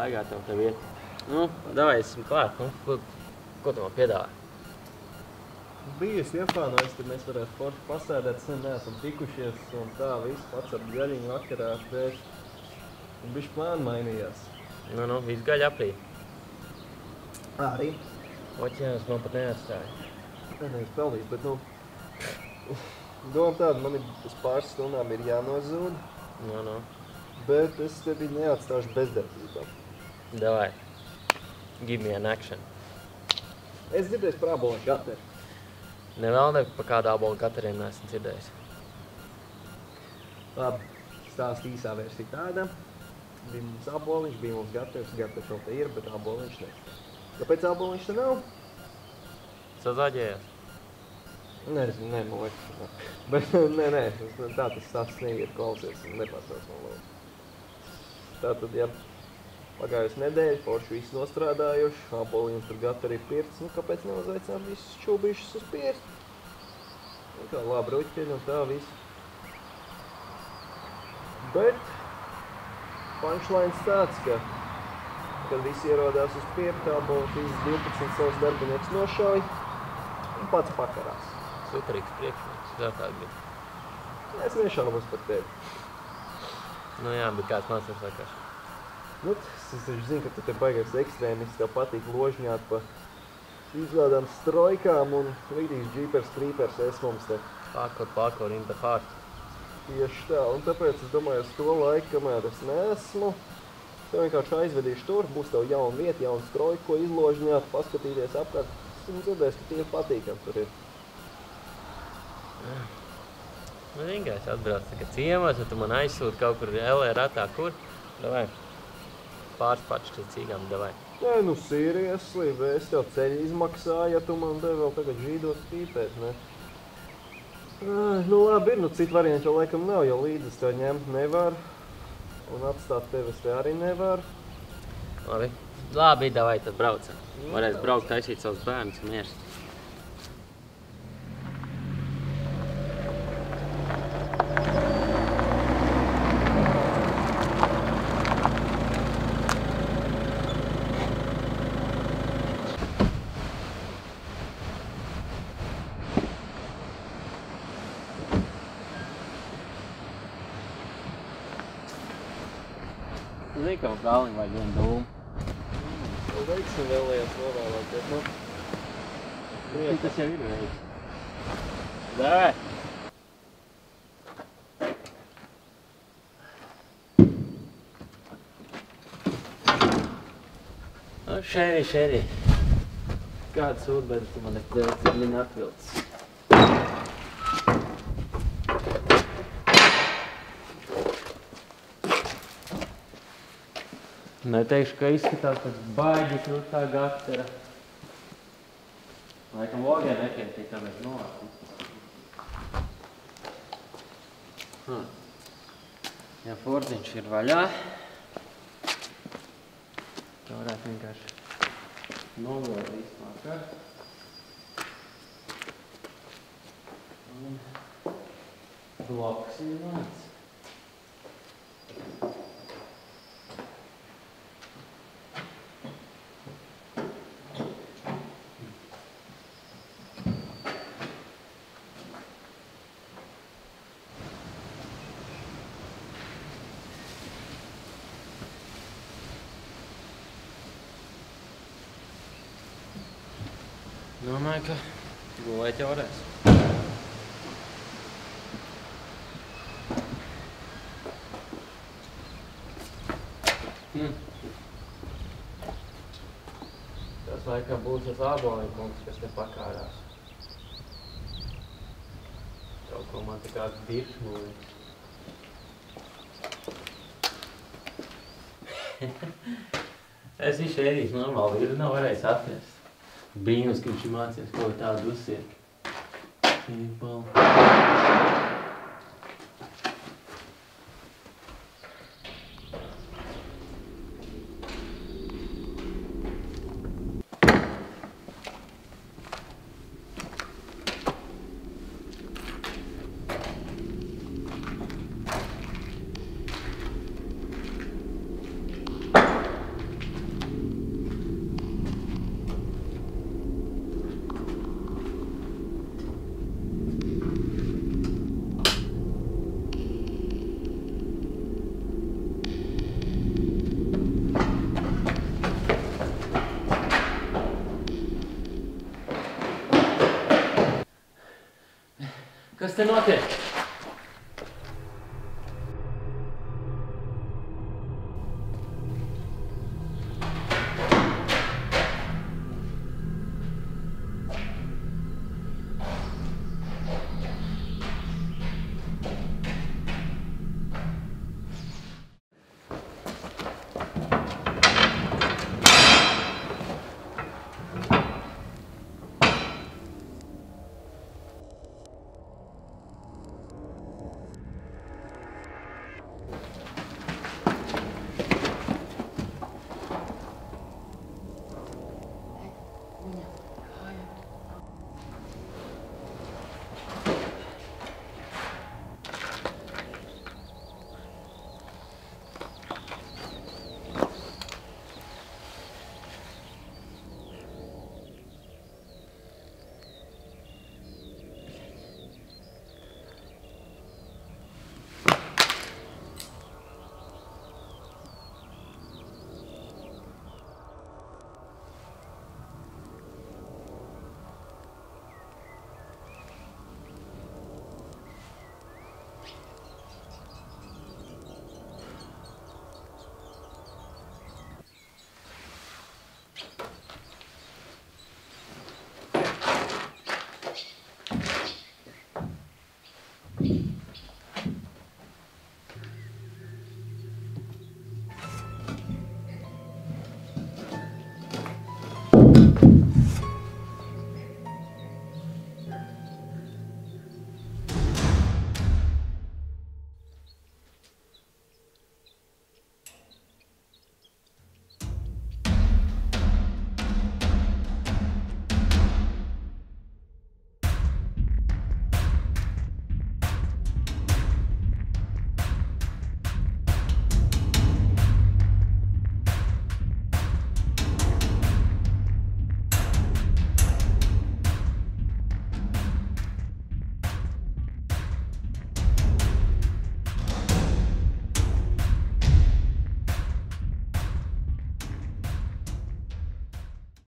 baigā tev iet. Nu, davai, esam klāt. Nu, ko tu man piedāvā? Biju es iefānojis, tad mēs varētu forši pasēdēt, sen neesam tikušies un tā viss pats ar gaļiņu vakarā pēc. Un bišķi plāni mainījās. Nu, viss gaļa aprī. Arī? Oķēns man pat neatstāja. Nevis pelnīt, bet doma tāda, man uz pāris stundām ir jānozūd. Nu. Bet es tevi neatstāšu bezdarbībā. Davai. Give me an action. Es dzirdēju par ābolu kateri. Ne vēl ne par kādu ābolu kateriem neesmu dzirdējis. Labi, stāst īsā versija tāda. Bija mums āboliņš, bija mums gatavs vēl te ir, bet āboliņš ne. Kāpēc āboliņš te nav? Sazaģējās? Nezinu, man liekas. Bet nē, tā tas stāsts neiet klausies un nepārtrauc man lūdzu. Tātad, ja pagājusi nedēļa, forši visu nostrādājuši, āboliņš tur gatavi ir pirts, nu kāpēc neuzaicināt visus čūbīšus uz pirts? Un kā labi ruķeļi un tā visu. Bet punchlines tāds, ka kad visi ierodās uz pirti, āboliņš visas 12 savus darbinieks nošauj un pats pakarās. Superīgs priekšnieks, zārtāk bija. Es nešaubos par tevi. Nu jā, bet kāds man sakās? Nu, es taču zinu, ka tu te baigais ekstrēmists, tev patīk ložņāt pa izlādām strojkām un līdīgs džīpers, krīpers es mums te. Pakor, in the heart. Tieši tā, un tāpēc es domāju, uz to laiku, kamēr es neesmu, tev vienkārši aizvedīšu tur, būs tev jauna vieta, jauna strojka, ko izložņāt, paskatīties apkārt. Un dzirdēs, ka tie ir patīkami tur ir. Nu, vienkārši atbrauc tagad ciemos, un tu man aizsūti kaut kur LE ratā, kur? Davai. Pāris pačkas cīgām, davai. Nē, nu, seriously, es tev ceļu izmaksāju, ja tu man te vēl tagad žīdot pīpēt, ne? Nu, labi ir, nu, citu variantu jau laikam nav, jo līdzes tev ņemt nevar, un atstāt tevis te arī nevar. Labi, davai, tad braucam. Varēs braukt, taisīt savus bērnus un miers. Zini, ka gāliņu vajag vienu dūmu. Veiksim vēlējās novēlēt, bet nu... Tas jau ir veiks. Davai! Nu, šeri. Kāda sūdbēda tu man ir atvilcis? Neteikšu, ka izskatās pēc baigi krutā gatera. Laikam logē nepietī, tāpēc nolāst. Ja fordziņš ir vaļā, tā varētu vienkārši novilkt vispār. Un bloks ir nāc. Domāju, ka gulēt jau varēs. Tas laikam būs tas āboliņkungs, kas te pakārās. Kaut ko man te kāds diršmūļi. Es viņš ēdīs normāli, ir nav varējis atrast. Brīnums, ka viņš ir mācījies, ko tādu uzsirki. Kas te notiek?